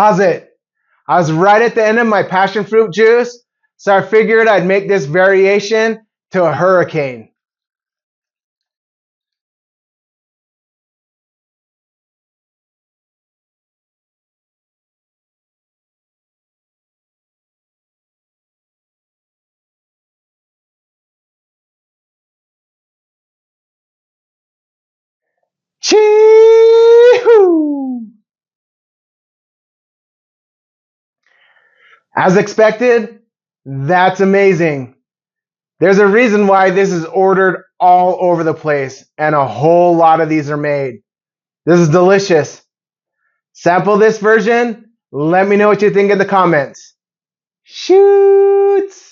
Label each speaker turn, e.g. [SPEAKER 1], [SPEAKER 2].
[SPEAKER 1] How's it? I was right at the end of my passion fruit juice, so I figured I'd make this variation to a hurricane. Chee-hoo! As expected, that's amazing. There's a reason why this is ordered all over the place, and a whole lot of these are made. This is delicious. Sample this version. Let me know what you think in the comments. Shoots!